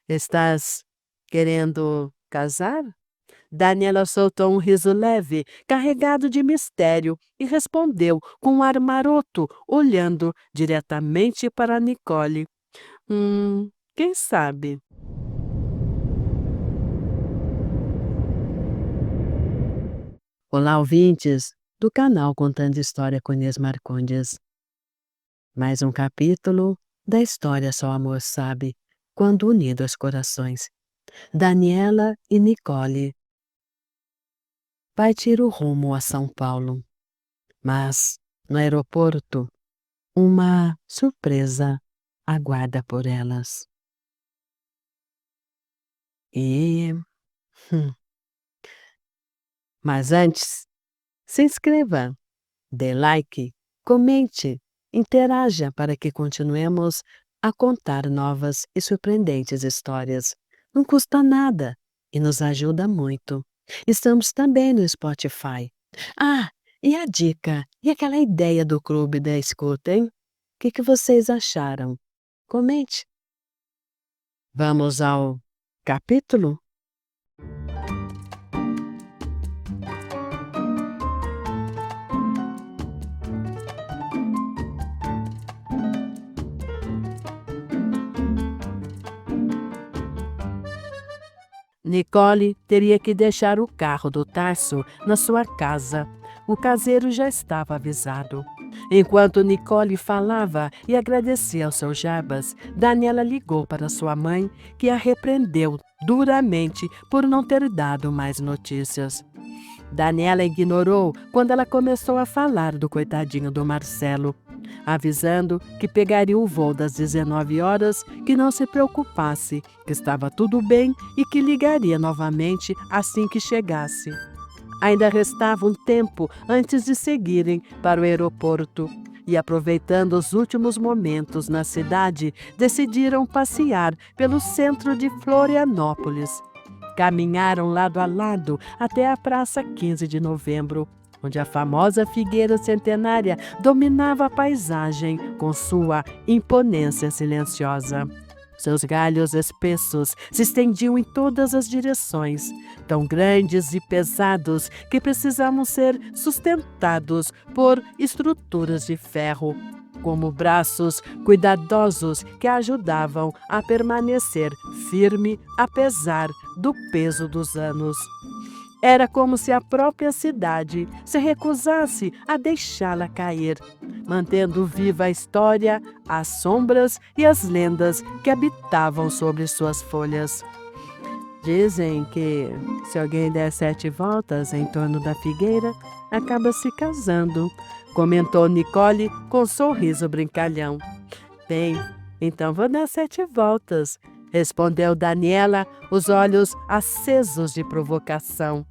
Estás querendo casar? Daniela soltou um riso leve, carregado de mistério, e respondeu com um ar maroto, olhando diretamente para Nicole. Quem sabe? Olá, ouvintes do canal Contando História com Inês Marcondes. Mais um capítulo da história Só o Amor Sabe, quando unido aos corações. Daniela e Nicole partiram rumo a São Paulo, mas no aeroporto uma surpresa aguarda por elas. E, hum, mas antes, se inscreva, dê like, comente, interaja para que continuemos a contar novas e surpreendentes histórias. Não custa nada e nos ajuda muito. Estamos também no Spotify. Ah, e a dica? E aquela ideia do clube da escuta, hein? O que vocês acharam? Comente. Vamos ao capítulo? Nicole teria que deixar o carro do Tarso na sua casa. O caseiro já estava avisado. Enquanto Nicole falava e agradecia ao seu Jarbas, Daniela ligou para sua mãe, que a repreendeu duramente por não ter dado mais notícias. Daniela ignorou quando ela começou a falar do coitadinho do Marcelo, avisando que pegaria o voo das 19 horas, que não se preocupasse, que estava tudo bem e que ligaria novamente assim que chegasse. Ainda restava um tempo antes de seguirem para o aeroporto e, aproveitando os últimos momentos na cidade, decidiram passear pelo centro de Florianópolis. Caminharam lado a lado até a Praça 15 de Novembro, onde a famosa figueira centenária dominava a paisagem com sua imponência silenciosa. Seus galhos espessos se estendiam em todas as direções, tão grandes e pesados que precisavam ser sustentados por estruturas de ferro, como braços cuidadosos que a ajudavam a permanecer firme apesar do peso dos anos. Era como se a própria cidade se recusasse a deixá-la cair, mantendo viva a história, as sombras e as lendas que habitavam sobre suas folhas. Dizem que se alguém der 7 voltas em torno da figueira, acaba se casando, comentou Nicole com um sorriso brincalhão. Bem, então vou dar 7 voltas, respondeu Daniela, os olhos acesos de provocação.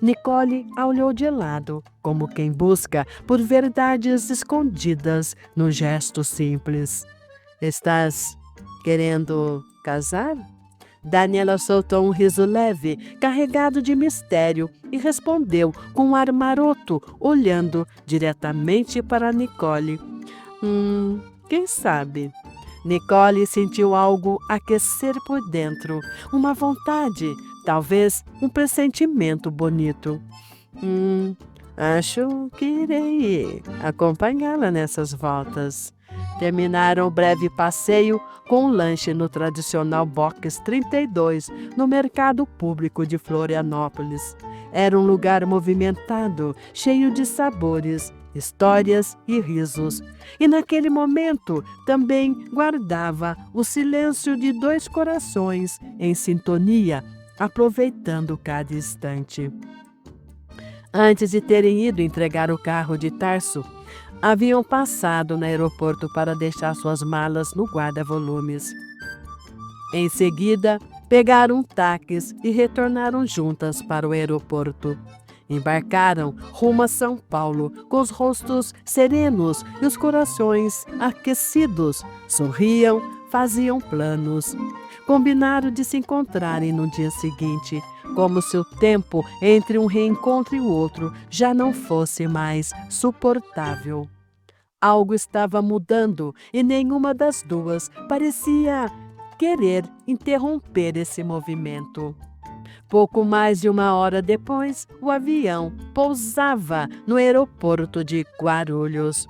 Nicole a olhou de lado, como quem busca por verdades escondidas no gesto simples. Estás querendo casar? Daniela soltou um riso leve, carregado de mistério, e respondeu com um ar maroto, olhando diretamente para Nicole. Quem sabe? Nicole sentiu algo aquecer por dentro, uma vontade, talvez um pressentimento bonito. Acho que irei acompanhá-la nessas voltas. Terminaram o breve passeio com um lanche no tradicional Box 32, no mercado público de Florianópolis. Era um lugar movimentado, cheio de sabores, histórias e risos. E naquele momento também guardava o silêncio de 2 corações em sintonia, aproveitando cada instante. Antes de terem ido entregar o carro de Tarso, haviam passado no aeroporto para deixar suas malas no guarda-volumes. Em seguida, pegaram um táxi e retornaram juntas para o aeroporto. Embarcaram rumo a São Paulo, com os rostos serenos e os corações aquecidos. Sorriam, faziam planos. Combinaram de se encontrarem no dia seguinte, como se o tempo entre um reencontro e o outro já não fosse mais suportável. Algo estava mudando e nenhuma das duas parecia querer interromper esse movimento. Pouco mais de 1 hora depois, o avião pousava no aeroporto de Guarulhos.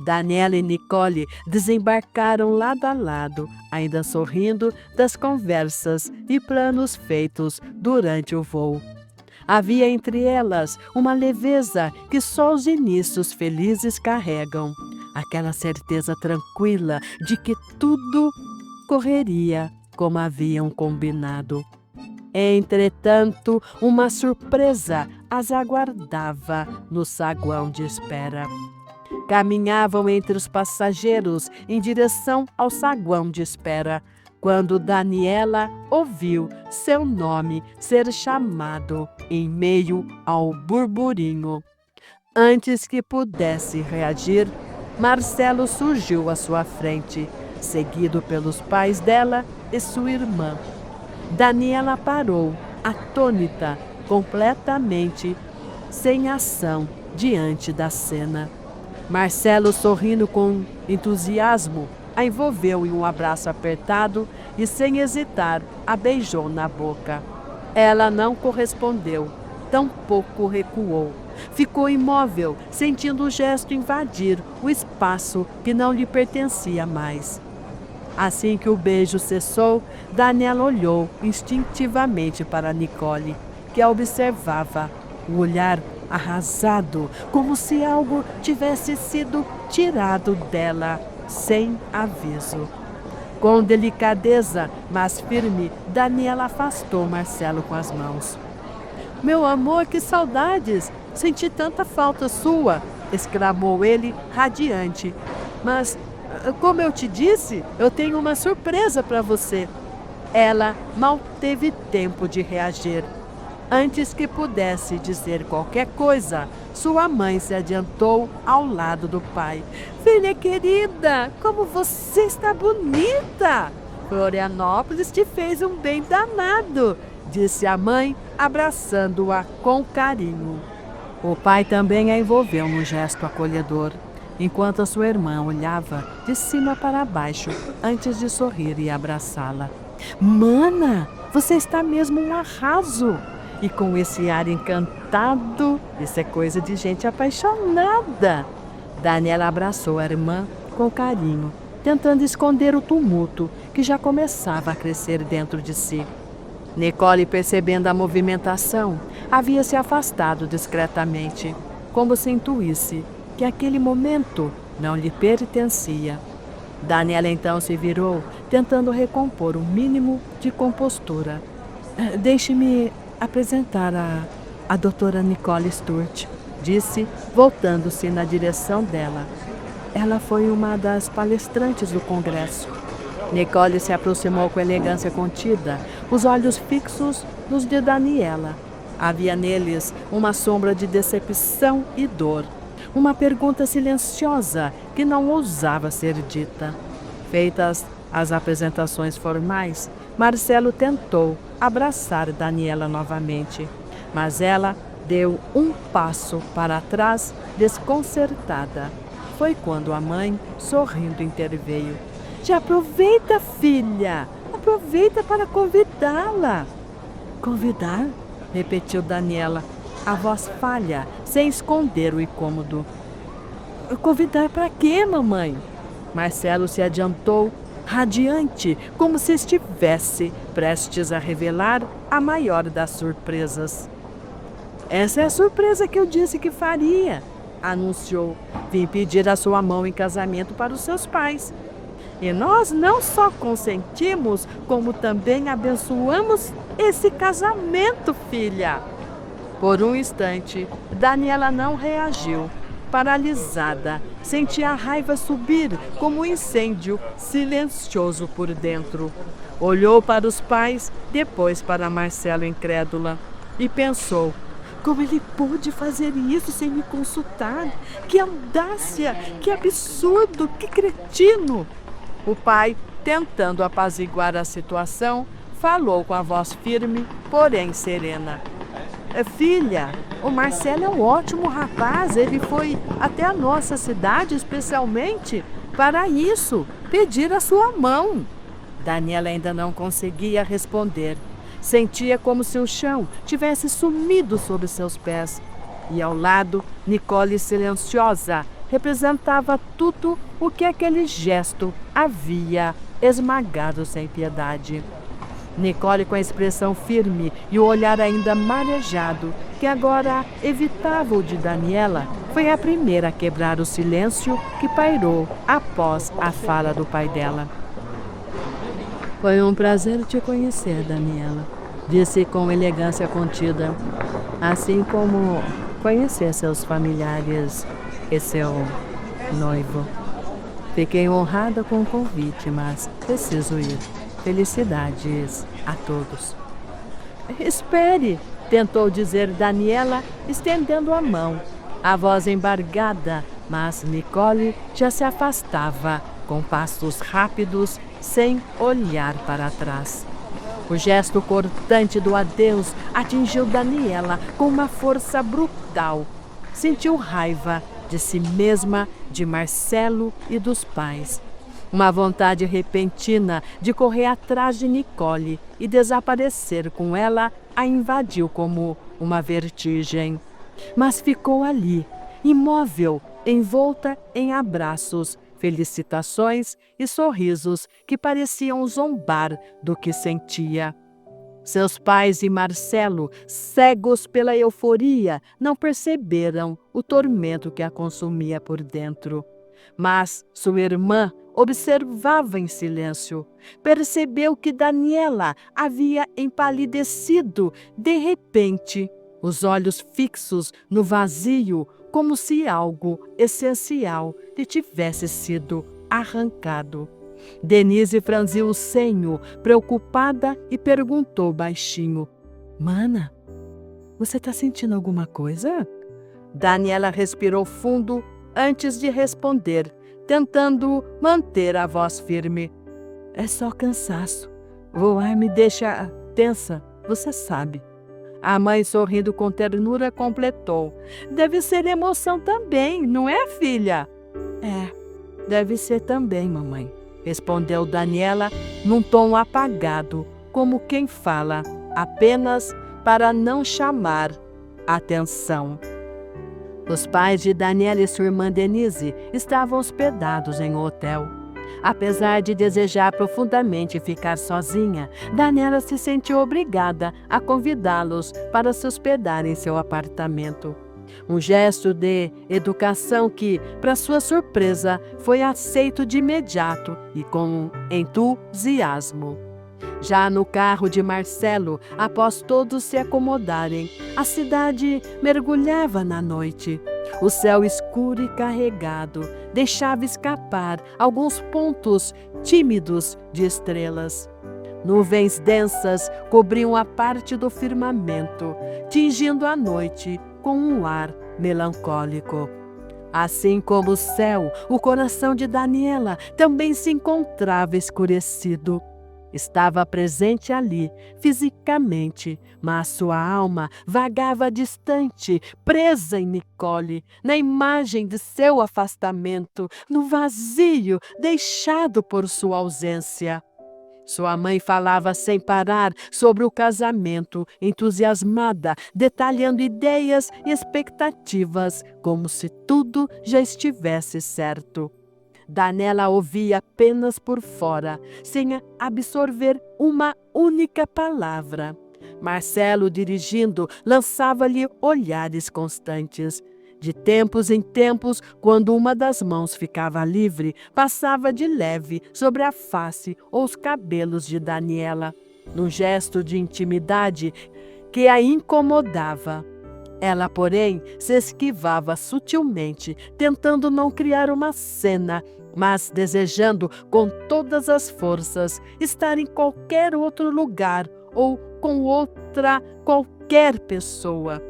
Daniela e Nicole desembarcaram lado a lado, ainda sorrindo das conversas e planos feitos durante o voo. Havia entre elas uma leveza que só os inícios felizes carregam, aquela certeza tranquila de que tudo correria como haviam combinado. Entretanto, uma surpresa as aguardava no saguão de espera. Caminhavam entre os passageiros em direção ao saguão de espera, quando Daniela ouviu seu nome ser chamado em meio ao burburinho. Antes que pudesse reagir, Marcelo surgiu à sua frente, seguido pelos pais dela e sua irmã. Daniela parou, atônita, completamente sem ação diante da cena. Marcelo, sorrindo com entusiasmo, a envolveu em um abraço apertado e, sem hesitar, a beijou na boca. Ela não correspondeu, tampouco recuou. Ficou imóvel, sentindo o gesto invadir o espaço que não lhe pertencia mais. Assim que o beijo cessou, Daniela olhou instintivamente para Nicole, que a observava, o olhar arrasado, como se algo tivesse sido tirado dela sem aviso. Com delicadeza, mas firme, Daniela afastou Marcelo com as mãos. "Meu amor, que saudades! Senti tanta falta sua!" exclamou ele, radiante. "Mas, como eu te disse, eu tenho uma surpresa para você." Ela mal teve tempo de reagir. Antes que pudesse dizer qualquer coisa, sua mãe se adiantou ao lado do pai. "Filha querida, como você está bonita! Florianópolis te fez um bem danado", disse a mãe, abraçando-a com carinho. O pai também a envolveu num gesto acolhedor, enquanto a sua irmã olhava de cima para baixo antes de sorrir e abraçá-la. "Mana, você está mesmo um arraso!" E com esse ar encantado, isso é coisa de gente apaixonada. Daniela abraçou a irmã com carinho, tentando esconder o tumulto que já começava a crescer dentro de si. Nicole, percebendo a movimentação, havia se afastado discretamente, como se intuísse que aquele momento não lhe pertencia. Daniela então se virou, tentando recompor o mínimo de compostura. "Deixe-me apresentar a doutora Nicole Sturt", disse, voltando-se na direção dela. Ela foi uma das palestrantes do congresso. Nicole se aproximou com elegância contida, os olhos fixos nos de Daniela. Havia neles uma sombra de decepção e dor, uma pergunta silenciosa que não ousava ser dita. Feitas as apresentações formais, Marcelo tentou abraçar Daniela novamente, mas ela deu um passo para trás, desconcertada. Foi quando a mãe, sorrindo, interveio. "Já aproveita, filha! Aproveita para convidá-la!" "Convidar?" repetiu Daniela, a voz falha, sem esconder o incômodo. "Convidar para quê, mamãe?" Marcelo se adiantou, radiante, como se estivesse prestes a revelar a maior das surpresas. "Essa é a surpresa que eu disse que faria", anunciou. "Vim pedir a sua mão em casamento para os seus pais. E nós não só consentimos, como também abençoamos esse casamento, filha." Por um instante, Daniela não reagiu. Paralisada, sentia a raiva subir como um incêndio silencioso por dentro. Olhou para os pais, depois para Marcelo, incrédula, e pensou: como ele pôde fazer isso sem me consultar? Que audácia, que absurdo, que cretino! O pai, tentando apaziguar a situação, falou com a voz firme, porém serena. "Filha, o Marcelo é um ótimo rapaz, ele foi até a nossa cidade especialmente para isso, pedir a sua mão." Daniela ainda não conseguia responder. Sentia como se o chão tivesse sumido sob seus pés. E ao lado, Nicole, silenciosa, representava tudo o que aquele gesto havia esmagado sem piedade. Nicole, com a expressão firme e o olhar ainda marejado, que agora evitava o de Daniela, foi a primeira a quebrar o silêncio que pairou após a fala do pai dela. Foi um prazer te conhecer, Daniela, disse com elegância contida, assim como conhecer seus familiares e seu noivo. Fiquei honrada com o convite, mas preciso ir. Felicidades a todos. Espere, tentou dizer Daniela, estendendo a mão. A voz embargada, mas Nicole já se afastava, com passos rápidos, sem olhar para trás. O gesto cortante do adeus atingiu Daniela com uma força brutal. Sentiu raiva de si mesma, de Marcelo e dos pais. Uma vontade repentina de correr atrás de Nicole e desaparecer com ela a invadiu como uma vertigem. Mas ficou ali, imóvel, envolta em abraços, felicitações e sorrisos que pareciam zombar do que sentia. Seus pais e Marcelo, cegos pela euforia, não perceberam o tormento que a consumia por dentro. Mas sua irmã observava em silêncio. Percebeu que Daniela havia empalidecido de repente, os olhos fixos no vazio, como se algo essencial lhe tivesse sido arrancado. Denise franziu o senho, preocupada, e perguntou baixinho: Mana, você está sentindo alguma coisa? Daniela respirou fundo antes de responder, tentando manter a voz firme. É só cansaço. O ar me deixa tensa, você sabe. A mãe, sorrindo com ternura, completou. Deve ser emoção também, não é, filha? É, deve ser também, mamãe, respondeu Daniela num tom apagado, como quem fala apenas para não chamar atenção. Os pais de Daniela e sua irmã Denise estavam hospedados em um hotel. Apesar de desejar profundamente ficar sozinha, Daniela se sentiu obrigada a convidá-los para se hospedar em seu apartamento. Um gesto de educação que, para sua surpresa, foi aceito de imediato e com entusiasmo. Já no carro de Marcelo, após todos se acomodarem, a cidade mergulhava na noite. O céu escuro e carregado deixava escapar alguns pontos tímidos de estrelas. Nuvens densas cobriam a parte do firmamento, tingindo a noite com um ar melancólico. Assim como o céu, o coração de Daniela também se encontrava escurecido. Estava presente ali, fisicamente, mas sua alma vagava distante, presa em Nicole, na imagem de seu afastamento, no vazio deixado por sua ausência. Sua mãe falava sem parar sobre o casamento, entusiasmada, detalhando ideias e expectativas, como se tudo já estivesse certo. Daniela ouvia apenas por fora, sem absorver uma única palavra. Marcelo, dirigindo, lançava-lhe olhares constantes. De tempos em tempos, quando uma das mãos ficava livre, passava de leve sobre a face ou os cabelos de Daniela, num gesto de intimidade que a incomodava. Ela, porém, se esquivava sutilmente, tentando não criar uma cena, mas desejando com todas as forças estar em qualquer outro lugar ou com qualquer pessoa.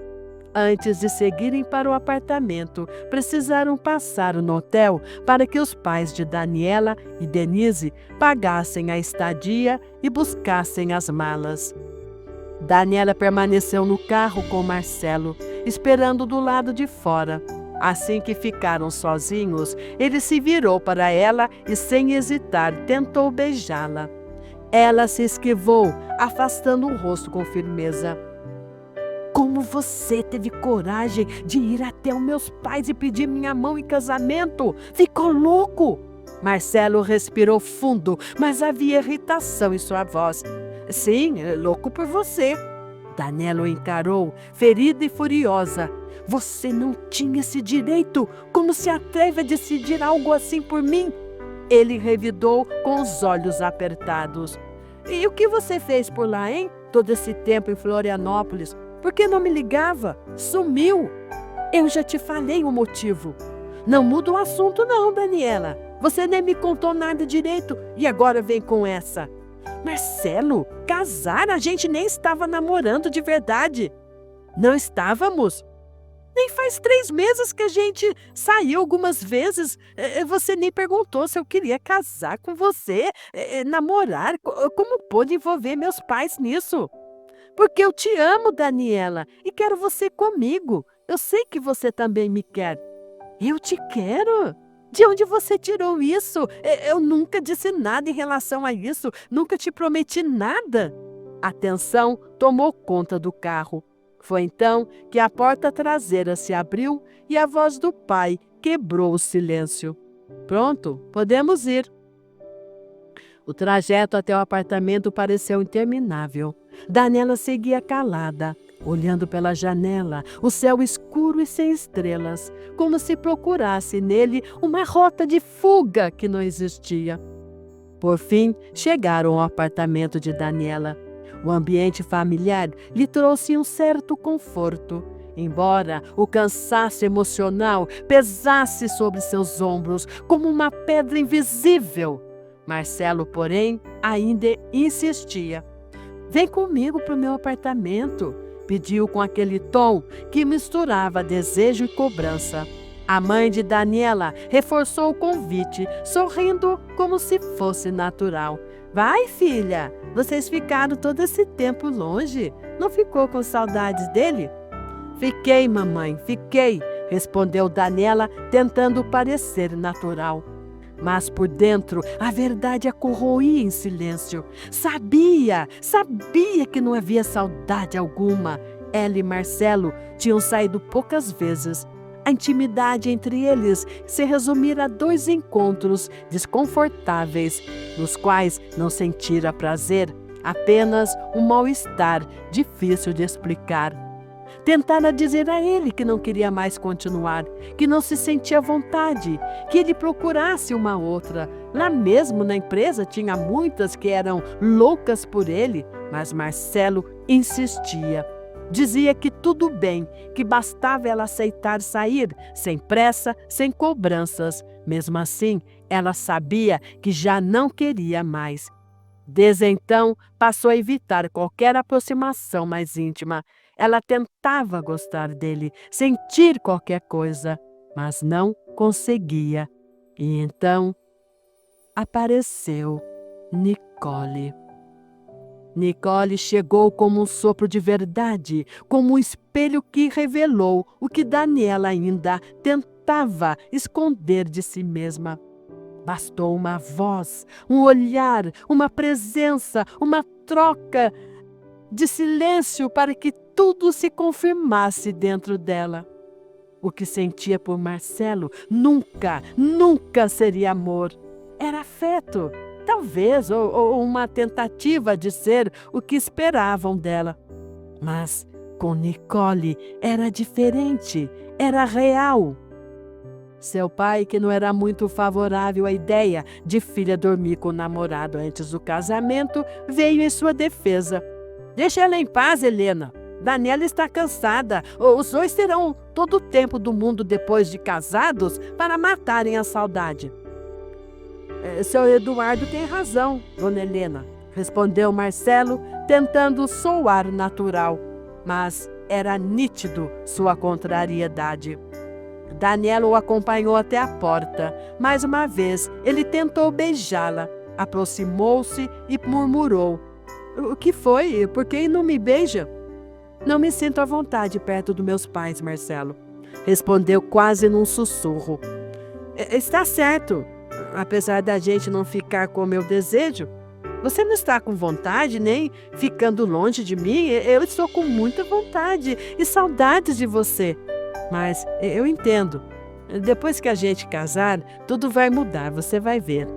Antes de seguirem para o apartamento, precisaram passar no hotel para que os pais de Daniela e Denise pagassem a estadia e buscassem as malas. Daniela permaneceu no carro com Marcelo, esperando do lado de fora. Assim que ficaram sozinhos, ele se virou para ela e, sem hesitar, tentou beijá-la. Ela se esquivou, afastando o rosto com firmeza. Como você teve coragem de ir até os meus pais e pedir minha mão em casamento? Ficou louco? Marcelo respirou fundo, mas havia irritação em sua voz. Sim, louco por você. Daniela o encarou, ferida e furiosa. Você não tinha esse direito. Como se atreve a decidir algo assim por mim? Ele revidou com os olhos apertados. E o que você fez por lá, hein? Todo esse tempo em Florianópolis. Por que não me ligava? Sumiu. Eu já te falei o motivo. Não muda o assunto não, Daniela. Você nem me contou nada direito e agora vem com essa. Marcelo, casar? A gente nem estava namorando de verdade. Não estávamos? Nem faz 3 meses que a gente saiu algumas vezes. Você nem perguntou se eu queria casar com você, namorar. Como pôde envolver meus pais nisso? Porque eu te amo, Daniela, e quero você comigo. Eu sei que você também me quer. Eu te quero? De onde você tirou isso? Eu nunca disse nada em relação a isso. Nunca te prometi nada. A tensão tomou conta do carro. Foi então que a porta traseira se abriu e a voz do pai quebrou o silêncio. Pronto, podemos ir. O trajeto até o apartamento pareceu interminável. Daniela seguia calada, olhando pela janela, o céu escuro e sem estrelas, como se procurasse nele uma rota de fuga que não existia. Por fim, chegaram ao apartamento de Daniela. O ambiente familiar lhe trouxe um certo conforto, embora o cansaço emocional pesasse sobre seus ombros como uma pedra invisível. Marcelo, porém, ainda insistia. Vem comigo para o meu apartamento, pediu com aquele tom que misturava desejo e cobrança. A mãe de Daniela reforçou o convite, sorrindo como se fosse natural. Vai, filha, vocês ficaram todo esse tempo longe. Não ficou com saudades dele? Fiquei, mamãe, fiquei, respondeu Daniela, tentando parecer natural. Mas por dentro a verdade a corroía em silêncio. Sabia que não havia saudade alguma. Ela e Marcelo tinham saído poucas vezes. A intimidade entre eles se resumira a 2 encontros desconfortáveis, nos quais não sentira prazer, apenas um mal-estar difícil de explicar. Tentara dizer a ele que não queria mais continuar, que não se sentia à vontade, que ele procurasse uma outra. Lá mesmo na empresa tinha muitas que eram loucas por ele, mas Marcelo insistia. Dizia que tudo bem, que bastava ela aceitar sair, sem pressa, sem cobranças. Mesmo assim, ela sabia que já não queria mais. Desde então, passou a evitar qualquer aproximação mais íntima. Ela tentava gostar dele, sentir qualquer coisa, mas não conseguia. E então apareceu Nicole. Nicole chegou como um sopro de verdade, como um espelho que revelou o que Daniela ainda tentava esconder de si mesma. Bastou uma voz, um olhar, uma presença, uma troca de silêncio para que tudo se confirmasse dentro dela. O que sentia por Marcelo nunca seria amor. Era afeto, talvez, ou uma tentativa de ser o que esperavam dela. Mas com Nicole era diferente, era real. Seu pai, que não era muito favorável à ideia de filha dormir com o namorado antes do casamento, veio em sua defesa. Deixa ela em paz, Helena. Daniela está cansada. Os 2 terão todo o tempo do mundo depois de casados para matarem a saudade. Seu Eduardo tem razão, dona Helena, respondeu Marcelo, tentando soar natural. Mas era nítido sua contrariedade. Daniela o acompanhou até a porta. Mais uma vez, ele tentou beijá-la. Aproximou-se e murmurou. O que foi? Por que não me beija? Não me sinto à vontade perto dos meus pais, Marcelo, respondeu quase num sussurro. Está certo. Apesar da gente não ficar como eu desejo, Você não está com vontade nem ficando longe de mim? Eu estou com muita vontade e saudades de você. Mas eu entendo. Depois que a gente casar, tudo vai mudar, você vai ver.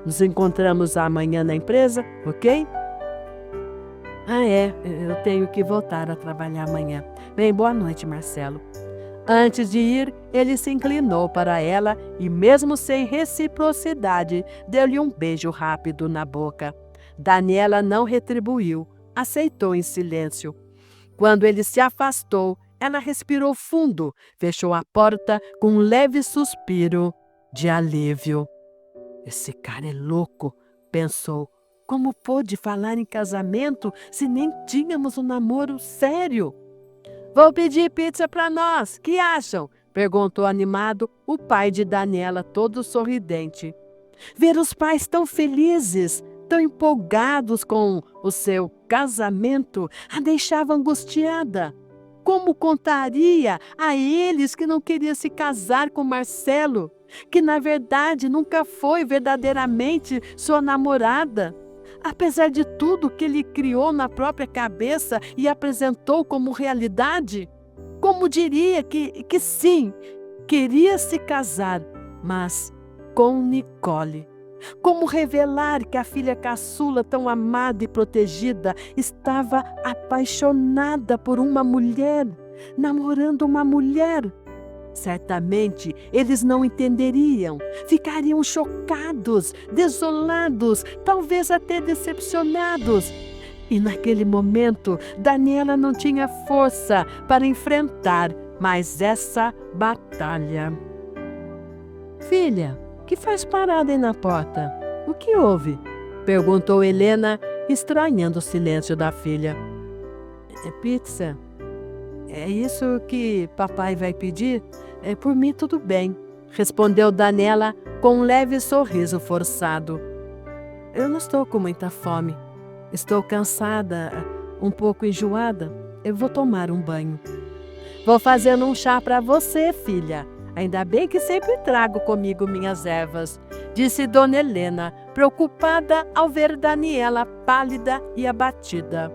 Nos encontramos amanhã na empresa, ok? Ah, é, eu tenho que voltar a trabalhar amanhã. Bem, boa noite, Marcelo. Antes de ir, ele se inclinou para ela e, mesmo sem reciprocidade, deu-lhe um beijo rápido na boca. Daniela não retribuiu, aceitou em silêncio. Quando ele se afastou, ela respirou fundo, fechou a porta com um leve suspiro de alívio. Esse cara é louco, pensou. Como pôde falar em casamento se nem tínhamos um namoro sério? Vou pedir pizza para nós, que acham? Perguntou animado o pai de Daniela, todo sorridente. Ver os pais tão felizes, tão empolgados com o seu casamento, a deixava angustiada. Como contaria a eles que não queria se casar com Marcelo, que na verdade nunca foi verdadeiramente sua namorada? Apesar de tudo que ele criou na própria cabeça e apresentou como realidade? Como diria que sim, queria se casar, mas com Nicole? Como revelar que a filha caçula, tão amada e protegida, estava apaixonada por uma mulher, namorando uma mulher? Certamente eles não entenderiam, ficariam chocados, desolados, talvez até decepcionados. E naquele momento, Daniela não tinha força para enfrentar mais essa batalha. Filha, que faz parada aí na porta? O que houve? Perguntou Helena, estranhando o silêncio da filha. É pizza? É isso que papai vai pedir? Por mim tudo bem, respondeu Daniela com um leve sorriso forçado. Eu não estou com muita fome. Estou cansada, um pouco enjoada. Eu vou tomar um banho. Vou fazendo um chá para você, filha. Ainda bem que sempre trago comigo minhas ervas, disse Dona Helena, preocupada ao ver Daniela pálida e abatida.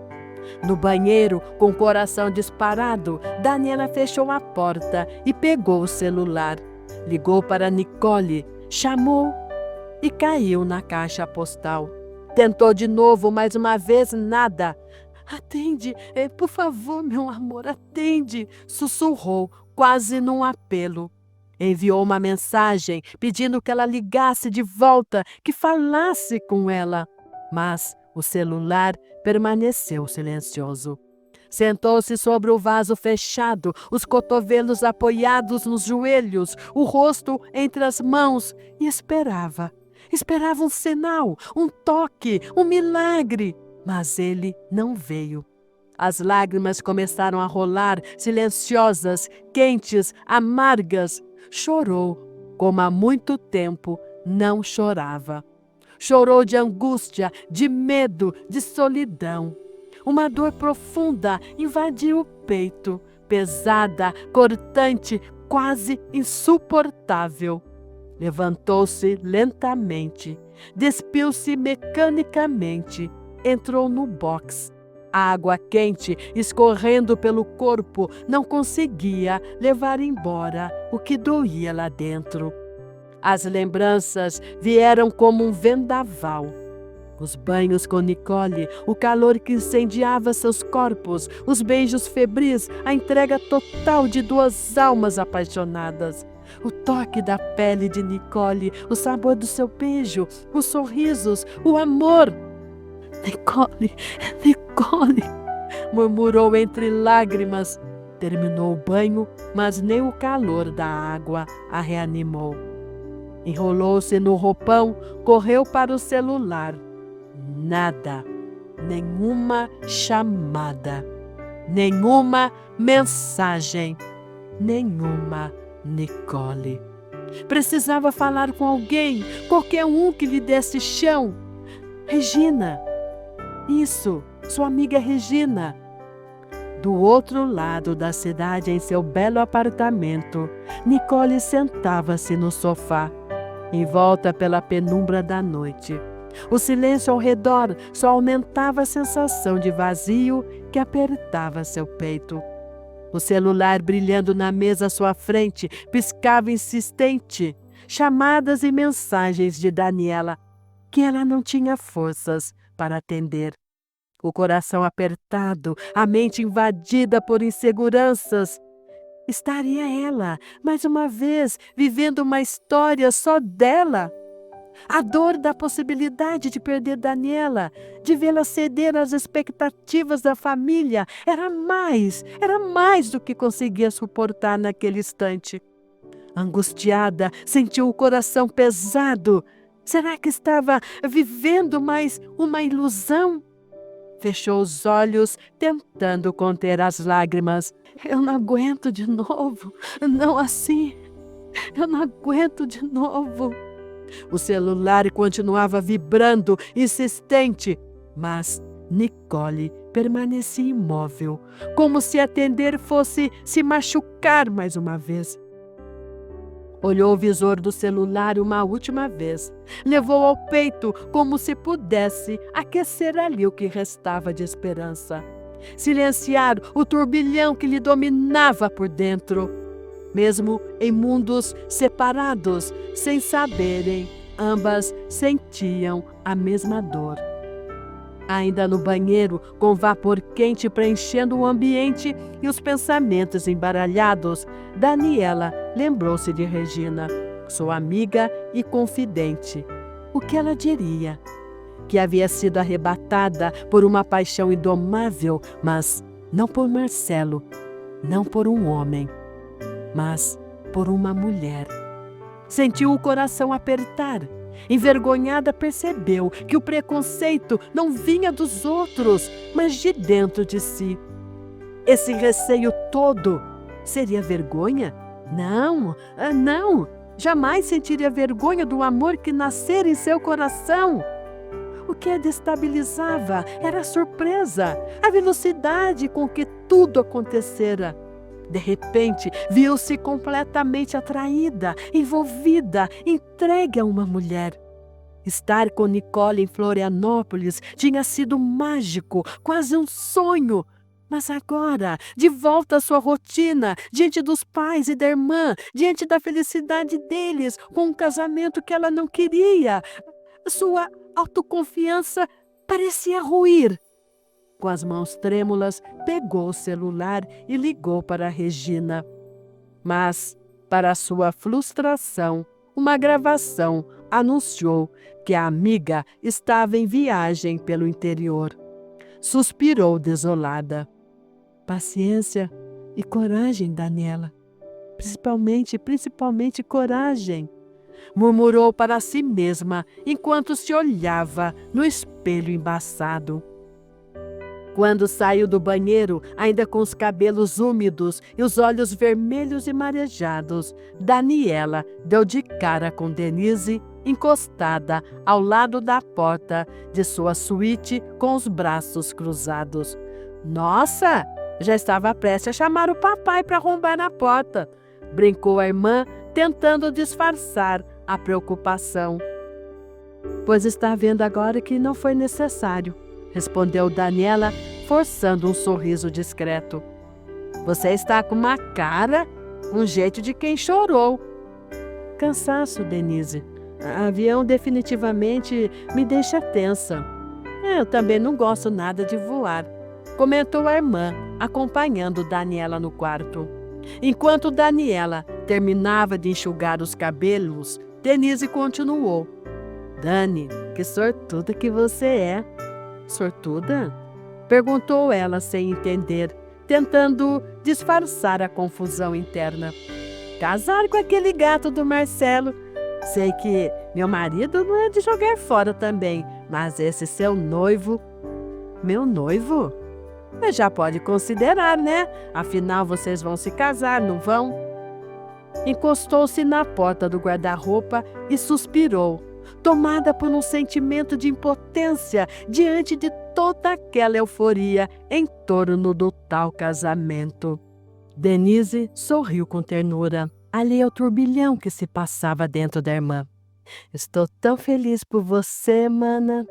No banheiro, com o coração disparado, Daniela fechou a porta e pegou o celular. Ligou para Nicole, chamou e caiu na caixa postal. Tentou de novo, mais uma vez, nada. Atende, por favor, meu amor, atende, sussurrou, quase num apelo. Enviou uma mensagem pedindo que ela ligasse de volta, que falasse com ela. Mas o celular permaneceu silencioso. Sentou-se sobre o vaso fechado, os cotovelos apoiados nos joelhos, o rosto entre as mãos e esperava. Esperava um sinal, um toque, um milagre, mas ele não veio. As lágrimas começaram a rolar, silenciosas, quentes, amargas. Chorou, como há muito tempo não chorava. Chorou de angústia, de medo, de solidão. Uma dor profunda invadiu o peito, pesada, cortante, quase insuportável. Levantou-se lentamente, despiu-se mecanicamente, entrou no box. A água quente, escorrendo pelo corpo, não conseguia levar embora o que doía lá dentro. As lembranças vieram como um vendaval. Os banhos com Nicole, o calor que incendiava seus corpos, os beijos febris, a entrega total de duas almas apaixonadas. O toque da pele de Nicole, o sabor do seu beijo, os sorrisos, o amor. Nicole, Nicole, murmurou entre lágrimas. Terminou o banho, mas nem o calor da água a reanimou. Enrolou-se no roupão, correu para o celular. Nada, nenhuma chamada, nenhuma mensagem, nenhuma Nicole. Precisava falar com alguém, qualquer um que lhe desse chão. Regina, isso, sua amiga Regina. Do outro lado da cidade, em seu belo apartamento, Nicole sentava-se no sofá, envolta pela penumbra da noite. O silêncio ao redor só aumentava a sensação de vazio que apertava seu peito. O celular brilhando na mesa à sua frente piscava insistente, chamadas e mensagens de Daniela, que ela não tinha forças para atender. O coração apertado, a mente invadida por inseguranças. Estaria ela, mais uma vez, vivendo uma história só dela? A dor da possibilidade de perder Daniela, de vê-la ceder às expectativas da família, era mais do que conseguia suportar naquele instante. Angustiada, sentiu o coração pesado. Será que estava vivendo mais uma ilusão? Fechou os olhos, tentando conter as lágrimas. Eu não aguento de novo, não assim. Eu não aguento de novo. O celular continuava vibrando, insistente, mas Nicole permanecia imóvel, como se atender fosse se machucar mais uma vez. Olhou o visor do celular uma última vez, levou ao peito como se pudesse aquecer ali o que restava de esperança, silenciar o turbilhão que lhe dominava por dentro. Mesmo em mundos separados, sem saberem, ambas sentiam a mesma dor. Ainda no banheiro, com vapor quente preenchendo o ambiente e os pensamentos embaralhados, Daniela lembrou-se de Regina, sua amiga e confidente. O que ela diria? Que havia sido arrebatada por uma paixão indomável, mas não por Marcelo, não por um homem, mas por uma mulher. Sentiu o coração apertar. Envergonhada, percebeu que o preconceito não vinha dos outros, mas de dentro de si. Esse receio todo seria vergonha? Não, não! Jamais sentiria vergonha do amor que nascera em seu coração. O que a destabilizava era a surpresa, a velocidade com que tudo acontecera. De repente, viu-se completamente atraída, envolvida, entregue a uma mulher. Estar com Nicole em Florianópolis tinha sido mágico, quase um sonho. Mas agora, de volta à sua rotina, diante dos pais e da irmã, diante da felicidade deles, com um casamento que ela não queria, sua autoconfiança parecia ruir. Com as mãos trêmulas, pegou o celular e ligou para Regina. Mas, para sua frustração, uma gravação anunciou que a amiga estava em viagem pelo interior. Suspirou desolada. Paciência e coragem, Daniela. Principalmente coragem, murmurou para si mesma enquanto se olhava no espelho embaçado. Quando saiu do banheiro, ainda com os cabelos úmidos e os olhos vermelhos e marejados, Daniela deu de cara com Denise, encostada ao lado da porta de sua suíte com os braços cruzados. Nossa! Já estava prestes a chamar o papai para arrombar na porta, brincou a irmã, tentando disfarçar a preocupação. Pois está vendo agora que não foi necessário, respondeu Daniela, forçando um sorriso discreto. Você está com uma cara, um jeito de quem chorou. Cansaço, Denise. Avião definitivamente me deixa tensa. Eu também não gosto nada de voar, comentou a irmã, acompanhando Daniela no quarto. Enquanto Daniela terminava de enxugar os cabelos, Denise continuou. Dani, que sortuda que você é. Sortuda? Perguntou ela sem entender, tentando disfarçar a confusão interna. Casar com aquele gato do Marcelo. Sei que meu marido não é de jogar fora também, mas esse seu noivo... Meu noivo? Já pode considerar, né? Afinal, vocês vão se casar, não vão? Encostou-se na porta do guarda-roupa e suspirou, tomada por um sentimento de impotência diante de toda aquela euforia em torno do tal casamento. Denise sorriu com ternura, alheia ao turbilhão que se passava dentro da irmã. Estou tão feliz por você, mana.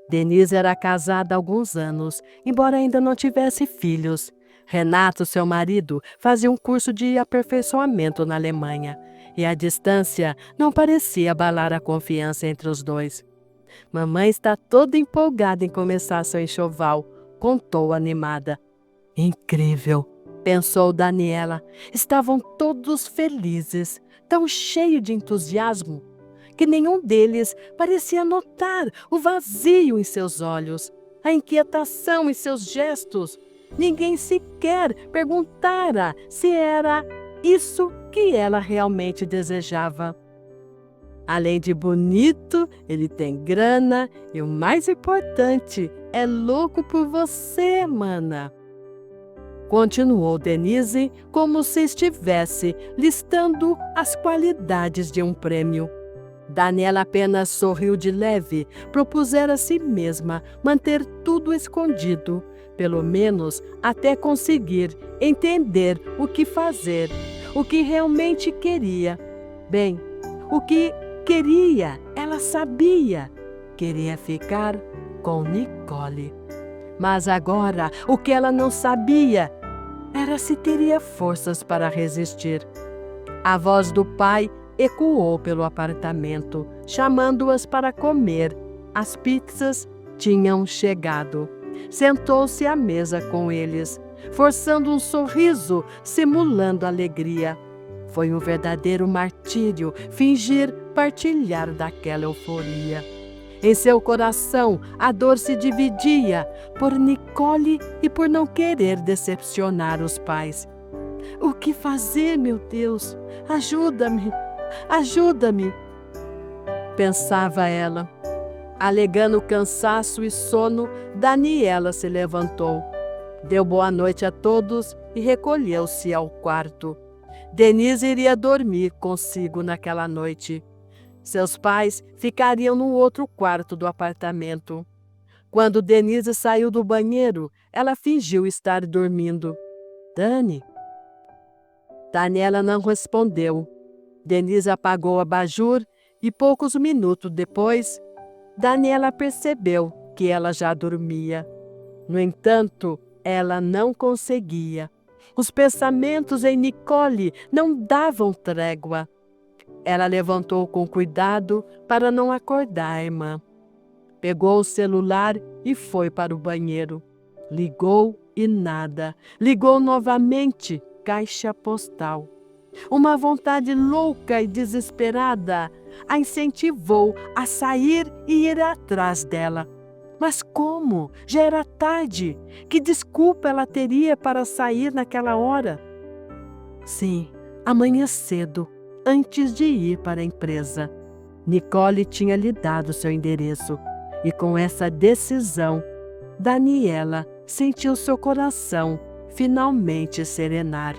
Denise era casada há alguns anos, embora ainda não tivesse filhos. Renato, seu marido, fazia um curso de aperfeiçoamento na Alemanha, e a distância não parecia abalar a confiança entre os dois. Mamãe está toda empolgada em começar seu enxoval, contou animada. Incrível, pensou Daniela. Estavam todos felizes, tão cheios de entusiasmo, que nenhum deles parecia notar o vazio em seus olhos, a inquietação em seus gestos. Ninguém sequer perguntara se era isso que ela realmente desejava. Além de bonito, ele tem grana e o mais importante, é louco por você, mana. Continuou Denise como se estivesse listando as qualidades de um prêmio. Daniela apenas sorriu de leve, propusera a si mesma manter tudo escondido, pelo menos até conseguir entender o que fazer, o que realmente queria. Bem, o que queria, ela sabia. Queria ficar com Nicole. Mas agora, o que ela não sabia era se teria forças para resistir. A voz do pai ecoou pelo apartamento, chamando-as para comer. As pizzas tinham chegado. Sentou-se à mesa com eles, forçando um sorriso, simulando alegria. Foi um verdadeiro martírio fingir partilhar daquela euforia. Em seu coração, a dor se dividia por Nicole e por não querer decepcionar os pais. O que fazer, meu Deus? Ajuda-me, ajuda-me, pensava ela. Alegando cansaço e sono, Daniela se levantou. Deu boa noite a todos e recolheu-se ao quarto. Denise iria dormir consigo naquela noite. Seus pais ficariam no outro quarto do apartamento. Quando Denise saiu do banheiro, ela fingiu estar dormindo. Dani? Daniela não respondeu. Denise apagou o abajur e poucos minutos depois, Daniela percebeu que ela já dormia. No entanto, ela não conseguia. Os pensamentos em Nicole não davam trégua. Ela levantou com cuidado para não acordar a irmã. Pegou o celular e foi para o banheiro. Ligou e nada. Ligou novamente, caixa postal. Uma vontade louca e desesperada a incentivou a sair e ir atrás dela. Mas como? Já era tarde. Que desculpa ela teria para sair naquela hora? Sim, amanhã cedo, antes de ir para a empresa. Nicole tinha lhe dado seu endereço e com essa decisão, Daniela sentiu seu coração finalmente serenar.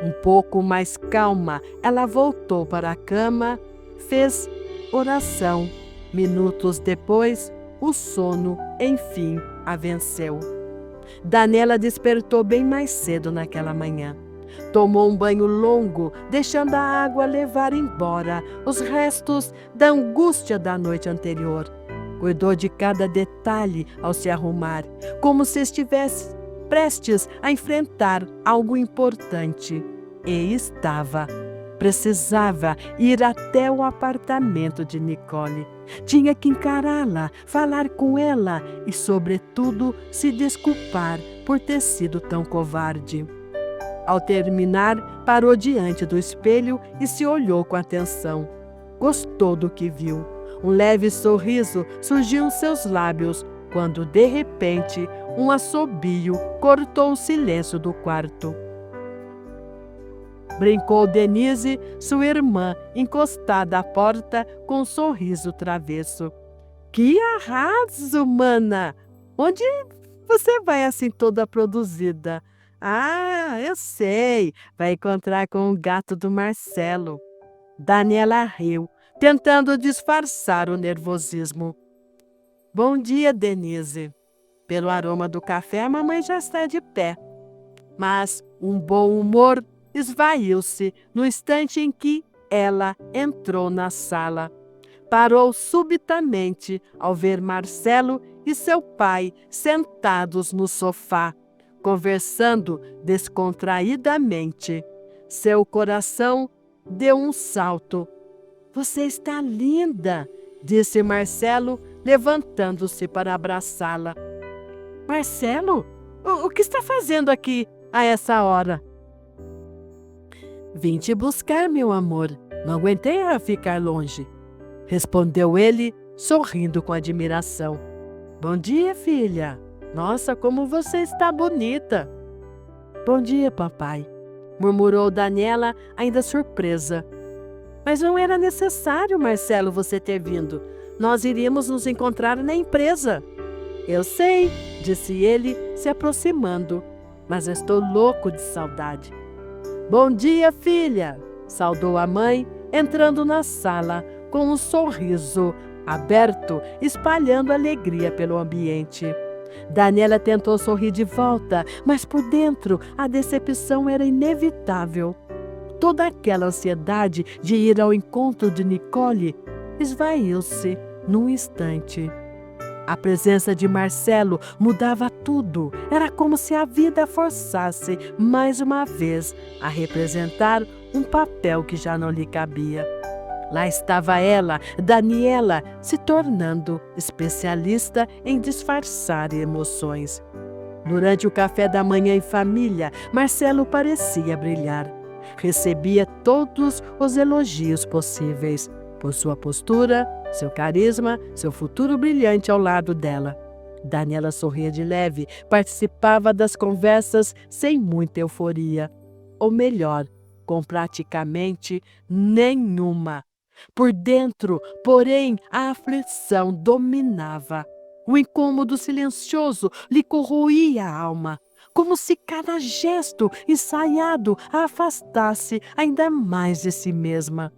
Um pouco mais calma, ela voltou para a cama, fez oração. Minutos depois, o sono, enfim, a venceu. Daniela despertou bem mais cedo naquela manhã. Tomou um banho longo, deixando a água levar embora os restos da angústia da noite anterior. Cuidou de cada detalhe ao se arrumar, como se estivesse prestes a enfrentar algo importante. E estava. Precisava ir até o apartamento de Nicole. Tinha que encará-la, falar com ela e, sobretudo, se desculpar por ter sido tão covarde. Ao terminar, parou diante do espelho e se olhou com atenção. Gostou do que viu. Um leve sorriso surgiu em seus lábios, quando, de repente, um assobio cortou o silêncio do quarto. Brincou Denise, sua irmã, encostada à porta com um sorriso travesso. Que arraso, mana! Onde você vai assim toda produzida? Ah, eu sei, vai encontrar com o gato do Marcelo. Daniela riu, tentando disfarçar o nervosismo. Bom dia, Denise. Pelo aroma do café, a mamãe já está de pé. Mas um bom humor esvaiu-se no instante em que ela entrou na sala. Parou subitamente ao ver Marcelo e seu pai sentados no sofá, conversando descontraidamente. Seu coração deu um salto. "Você está linda", disse Marcelo, levantando-se para abraçá-la. "Marcelo, o que está fazendo aqui a essa hora?" "Vim te buscar, meu amor. Não aguentei ficar longe", respondeu ele, sorrindo com admiração. "Bom dia, filha. Nossa, como você está bonita." "Bom dia, papai", murmurou Daniela, ainda surpresa. "Mas não era necessário, Marcelo, você ter vindo. Nós iríamos nos encontrar na empresa." "Eu sei", disse ele, se aproximando, "mas estou louco de saudade." "Bom dia, filha", saudou a mãe, entrando na sala com um sorriso aberto, espalhando alegria pelo ambiente. Daniela tentou sorrir de volta, mas por dentro a decepção era inevitável. Toda aquela ansiedade de ir ao encontro de Nicole esvaiu-se num instante. A presença de Marcelo mudava tudo. Era como se a vida forçasse, mais uma vez, a representar um papel que já não lhe cabia. Lá estava ela, Daniela, se tornando especialista em disfarçar emoções. Durante o café da manhã em família, Marcelo parecia brilhar. Recebia todos os elogios possíveis por sua postura, seu carisma, seu futuro brilhante ao lado dela. Daniela sorria de leve, participava das conversas sem muita euforia. Ou melhor, com praticamente nenhuma. Por dentro, porém, a aflição dominava. O incômodo silencioso lhe corroía a alma, como se cada gesto ensaiado a afastasse ainda mais de si mesma.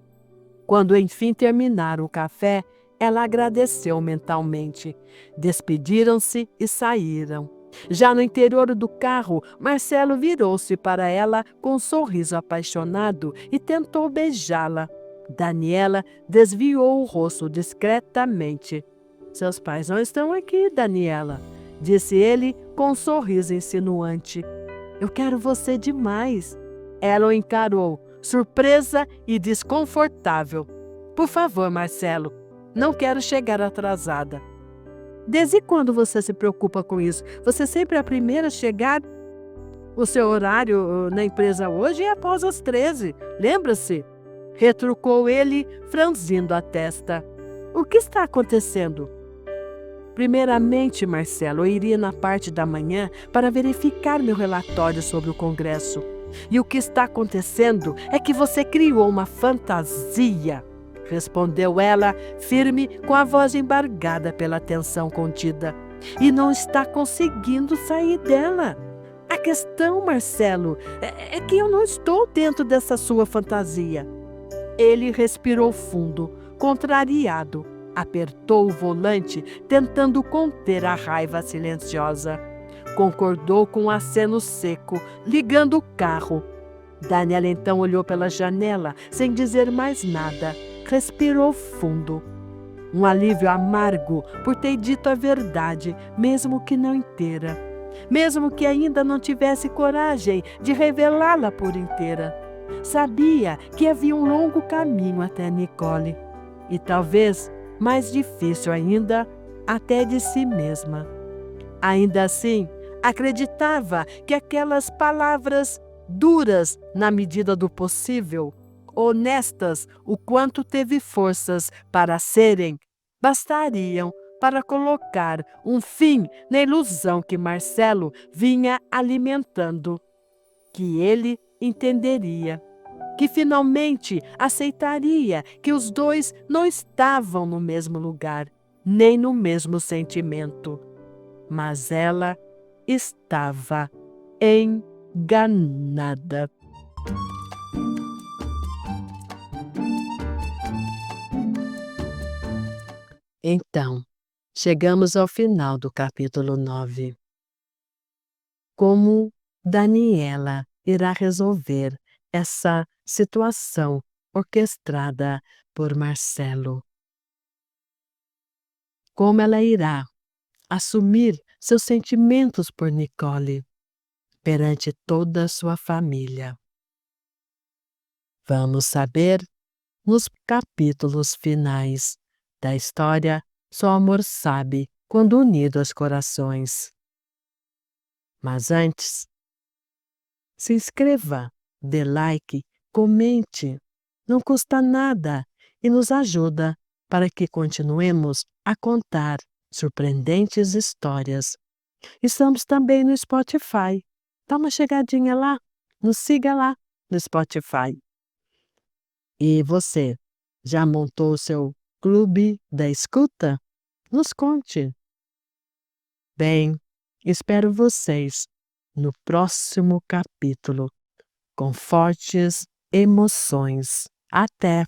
Quando enfim terminaram o café, ela agradeceu mentalmente. Despediram-se e saíram. Já no interior do carro, Marcelo virou-se para ela com um sorriso apaixonado e tentou beijá-la. Daniela desviou o rosto discretamente. "Seus pais não estão aqui, Daniela", disse ele com um sorriso insinuante. "Eu quero você demais." Ela o encarou, surpresa e desconfortável. "Por favor, Marcelo, não quero chegar atrasada." "Desde quando você se preocupa com isso? Você sempre é a primeira a chegar. O seu horário na empresa hoje é após as 13, lembra-se?" retrucou ele, franzindo a testa. "O que está acontecendo?" "Primeiramente, Marcelo, eu iria na parte da manhã para verificar meu relatório sobre o Congresso. E o que está acontecendo é que você criou uma fantasia", respondeu ela, firme, com a voz embargada pela tensão contida. "E não está conseguindo sair dela. A questão, Marcelo, é que eu não estou dentro dessa sua fantasia." Ele respirou fundo, contrariado. Apertou o volante, tentando conter a raiva silenciosa. Concordou com um aceno seco, ligando o carro. Daniela então olhou pela janela, sem dizer mais nada. Respirou fundo. Um alívio amargo por ter dito a verdade, mesmo que não inteira. Mesmo que ainda não tivesse coragem de revelá-la por inteira. Sabia que havia um longo caminho até Nicole. E talvez mais difícil ainda, até de si mesma. Ainda assim, acreditava que aquelas palavras duras na medida do possível, honestas o quanto teve forças para serem, bastariam para colocar um fim na ilusão que Marcelo vinha alimentando, que ele entenderia, que finalmente aceitaria que os dois não estavam no mesmo lugar, nem no mesmo sentimento. Mas ela estava enganada. Então, chegamos ao final do capítulo 9. Como Daniela irá resolver essa situação orquestrada por Marcelo. Como ela irá assumir seus sentimentos por Nicole perante toda a sua família? Vamos saber nos capítulos finais da história Só Amor Sabe Quando Unido aos Corações. Mas antes, se inscreva, dê like, comente. Não custa nada e nos ajuda para que continuemos a contar surpreendentes histórias. Estamos também no Spotify. Dá uma chegadinha lá, nos siga lá no Spotify. E você, já montou o seu clube da escuta? Nos conte. Bem, espero vocês no próximo capítulo, com fortes emoções. Até!